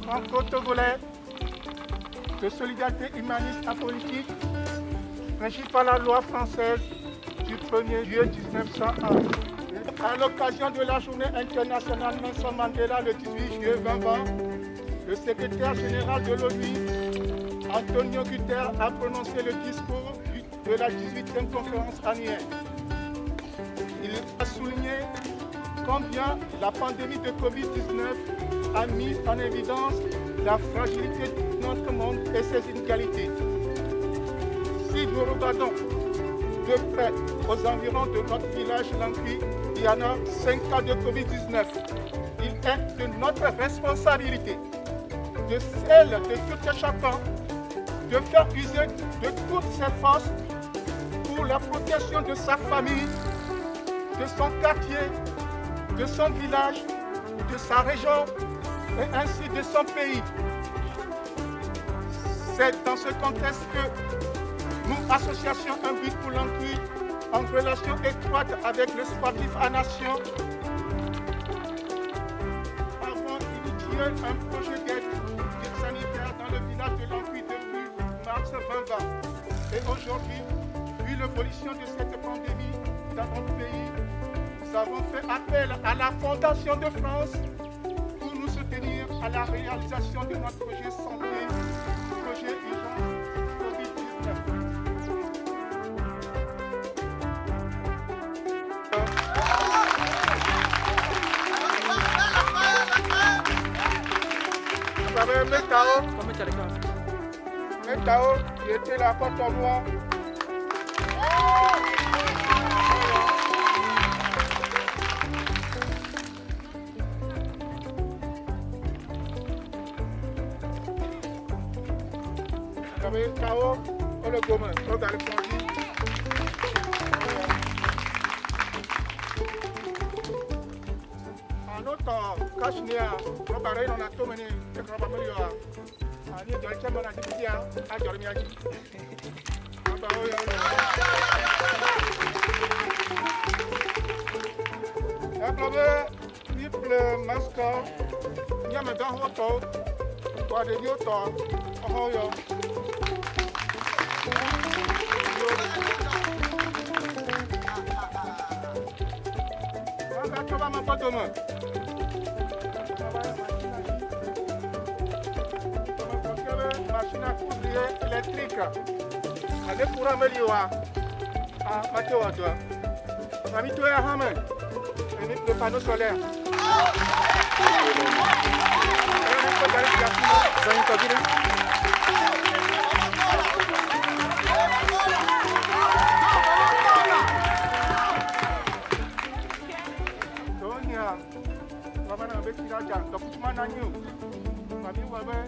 franco-togolais de solidarité humaniste apolitique régi par la loi française du 1er juillet 1901. À l'occasion de la journée internationale Nelson Mandela le 18 juillet 2020, le secrétaire général de l'ONU, Antonio Guterres, a prononcé le discours de la 18e conférence annuelle. Il a souligné combien la pandémie de Covid-19 a mis en évidence la fragilité de notre monde et ses inégalités. Si nous regardons de près aux environs de notre village Lankui, il y en a 5 cas de Covid-19. Il est de notre responsabilité, de celle de tout un chacun, de faire user de toutes ses forces pour la protection de sa famille, de son quartier, de son village, de sa région et ainsi de son pays. C'est dans ce contexte que nous, Association Un But pour Lankui, en relation étroite avec le sportif à nation, avons initié un projet d'aide sanitaire dans le village de Lankui depuis mars 2020. Et aujourd'hui, vu l'évolution de cette pandémie dans notre pays, nous avons fait appel à la Fondation de France pour nous soutenir à la réalisation de notre projet santé, projet urgence Covid-19. Vous savez, Métao, qui était là contre moi. Vous savez, Métao, on le gomme, on va le prendre. En autre, Kashnia, on va aller dans la tomene, Machine à couvrir électrique. Avec courant meliwa. Ah, Mathieu Wadwa. Mami toi à Hamé. Et le panneau solaire. Donia. Wabana bekira jan. Dokuma nanyu. Mami wabe.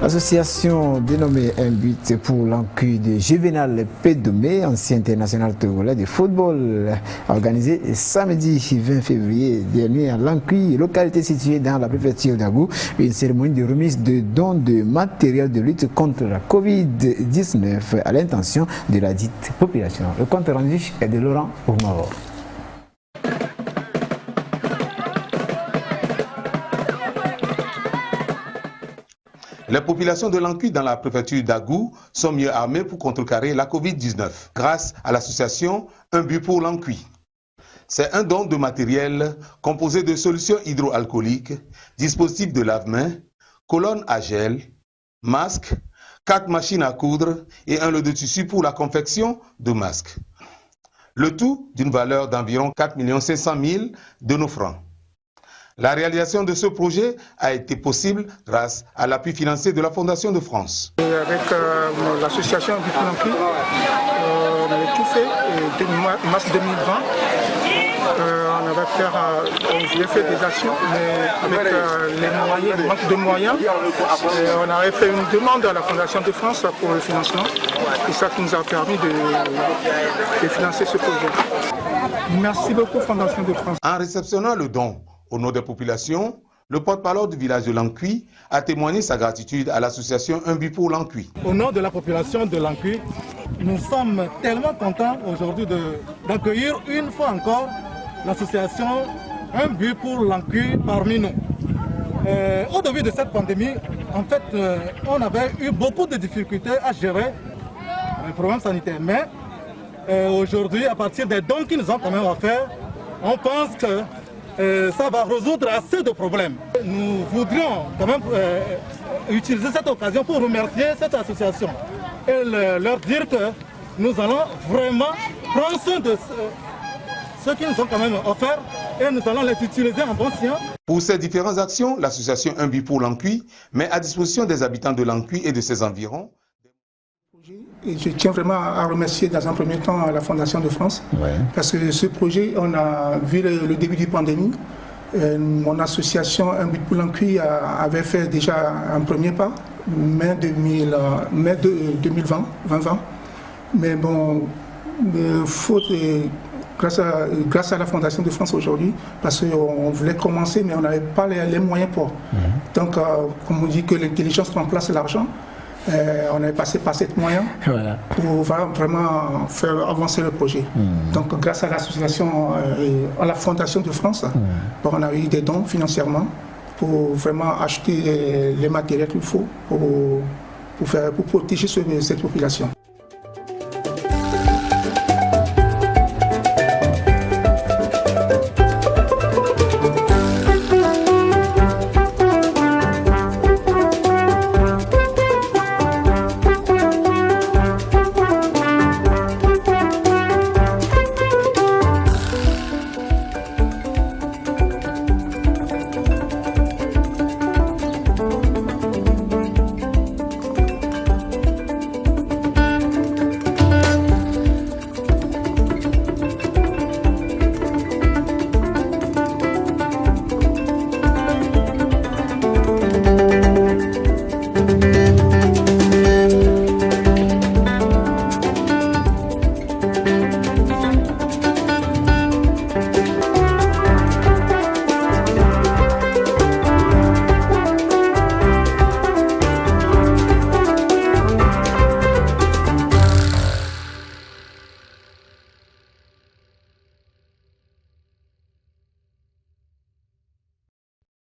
L'association dénommée Un but pour l'encuit de Juvénal Pédomé, ancien international togolais de football, organisé samedi 20 février dernier à l'encuit, localité située dans la préfecture d'Agou, une cérémonie de remise de dons de matériel de lutte contre la Covid-19 à l'intention de la dite population. Le compte rendu est de Laurent Oumaro. Les populations de l'Encuit dans la préfecture d'Agou sont mieux armées pour contrecarrer la Covid-19 grâce à l'association Un but pour l'Encuit. C'est un don de matériel composé de solutions hydroalcooliques, dispositifs de lave-mains, colonnes à gel, masques, 4 machines à coudre et un lot de tissu pour la confection de masques. Le tout d'une valeur d'environ 4 500 000 de nos francs. La réalisation de ce projet a été possible grâce à l'appui financier de la Fondation de France. Avec l'association du Planqui, on avait tout fait, mars 2020. On avait fait des actions, mais avec le manque de moyens, on avait fait une demande à la Fondation de France pour le financement. C'est ça qui nous a permis de financer ce projet. Merci beaucoup Fondation de France. En réceptionnant le don au nom des populations, le porte-parole du village de l'Encuit a témoigné sa gratitude à l'association Un but pour l'Encuit. Au nom de la population de l'Encuit, nous sommes tellement contents aujourd'hui d'accueillir une fois encore l'association Un but pour l'Encuit parmi nous. Au début de cette pandémie, en fait, on avait eu beaucoup de difficultés à gérer les problèmes sanitaires. Mais aujourd'hui, à partir des dons qu'ils nous ont quand même offerts, on pense que ça va résoudre assez de problèmes. Nous voudrions quand même utiliser cette occasion pour remercier cette association et leur dire que nous allons vraiment prendre soin de ce qu'ils nous ont quand même offert et nous allons les utiliser en bon sien. Pour ces différentes actions, l'association Un but pour l'Encuit met à disposition des habitants de l'Encuit et de ses environs. Et je tiens vraiment à remercier dans un premier temps la Fondation de France, parce que ce projet, on a vu le début de la pandémie. Mon association Un but pour l'Encuit avait fait déjà un premier pas, mai 2020. Mais bon, grâce à la Fondation de France aujourd'hui, parce qu'on voulait commencer, mais on n'avait pas les moyens pour. Donc, comme on dit que l'intelligence remplace l'argent, on est passé par ces moyens pour vraiment faire avancer le projet. Donc grâce à l'association, à la Fondation de France, on a eu des dons financièrement pour vraiment acheter les matériels qu'il faut pour protéger cette population.